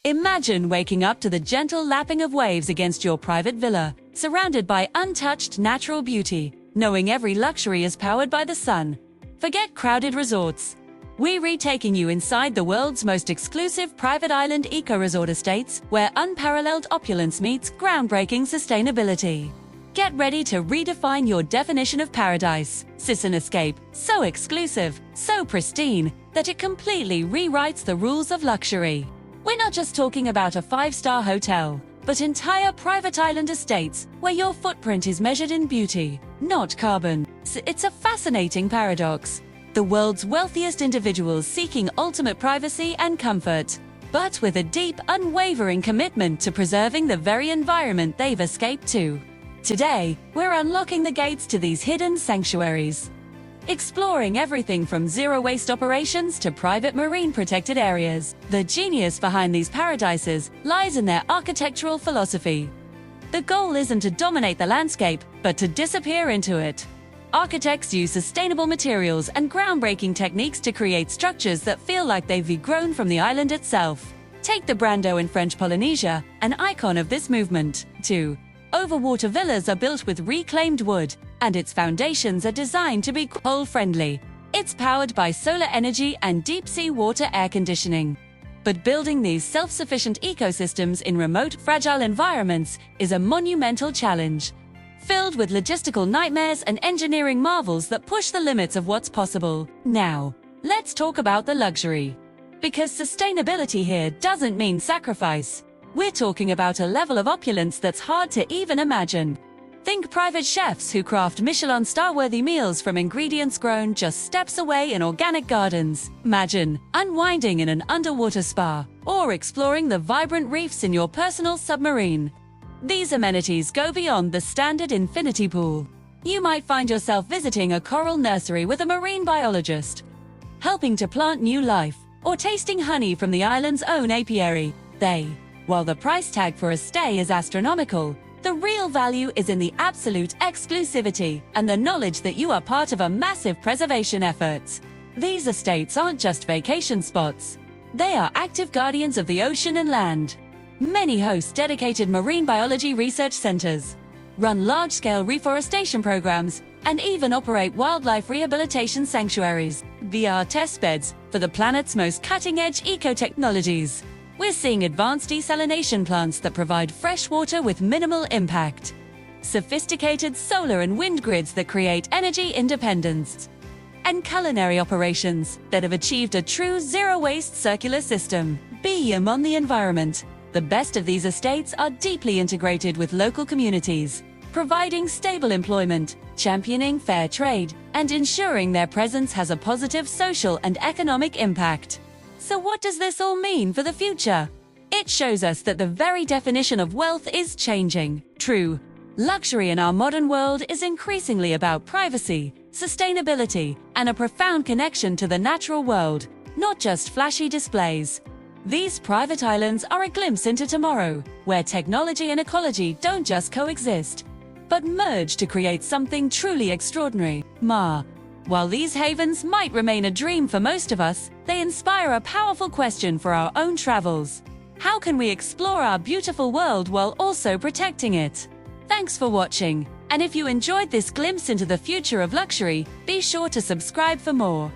Imagine waking up to the gentle lapping of waves against your private villa, surrounded by untouched natural beauty, knowing every luxury is powered by the sun. Forget crowded resorts. We're retaking you inside the world's most exclusive private island eco-resort estates, where unparalleled opulence meets groundbreaking sustainability. Get ready to redefine your definition of paradise. An escape, so exclusive, so pristine, that it completely rewrites the rules of luxury. We're not just talking about a 5-star hotel, but entire private island estates where your footprint is measured in beauty, not carbon. It's a fascinating paradox. The world's wealthiest individuals seeking ultimate privacy and comfort, but with a deep, unwavering commitment to preserving the very environment they've escaped to. Today, we're unlocking the gates to these hidden sanctuaries, exploring everything from zero-waste operations to private marine-protected areas. The genius behind these paradises lies in their architectural philosophy. The goal isn't to dominate the landscape, but to disappear into it. Architects use sustainable materials and groundbreaking techniques to create structures that feel like they've grown from the island itself. Take the Brando in French Polynesia, an icon of this movement. 2. Overwater villas are built with reclaimed wood, and its foundations are designed to be cold-friendly. It's powered by solar energy and deep-sea water air conditioning. But building these self-sufficient ecosystems in remote, fragile environments is a monumental challenge, filled with logistical nightmares and engineering marvels that push the limits of what's possible. Now, let's talk about the luxury. Because sustainability here doesn't mean sacrifice. We're talking about a level of opulence that's hard to even imagine. Think private chefs who craft Michelin star-worthy meals from ingredients grown just steps away in organic gardens. Imagine unwinding in an underwater spa, or exploring the vibrant reefs in your personal submarine. These amenities go beyond the standard infinity pool. You might find yourself visiting a coral nursery with a marine biologist, helping to plant new life, or tasting honey from the island's own apiary. While the price tag for a stay is astronomical, the real value is in the absolute exclusivity and the knowledge that you are part of a massive preservation effort. These estates aren't just vacation spots. They are active guardians of the ocean and land. Many host dedicated marine biology research centers, run large-scale reforestation programs, and even operate wildlife rehabilitation sanctuaries. They are testbeds for the planet's most cutting-edge eco-technologies. We're seeing advanced desalination plants that provide fresh water with minimal impact, sophisticated solar and wind grids that create energy independence, and culinary operations that have achieved a true zero-waste circular system. On the environment. The best of these estates are deeply integrated with local communities, providing stable employment, championing fair trade, and ensuring their presence has a positive social and economic impact. So what does this all mean for the future? It shows us that the very definition of wealth is changing. True, luxury in our modern world is increasingly about privacy, sustainability, and a profound connection to the natural world, not just flashy displays. These private islands are a glimpse into tomorrow, where technology and ecology don't just coexist, but merge to create something truly extraordinary. While these havens might remain a dream for most of us, they inspire a powerful question for our own travels. How can we explore our beautiful world while also protecting it? Thanks for watching, and if you enjoyed this glimpse into the future of luxury, be sure to subscribe for more.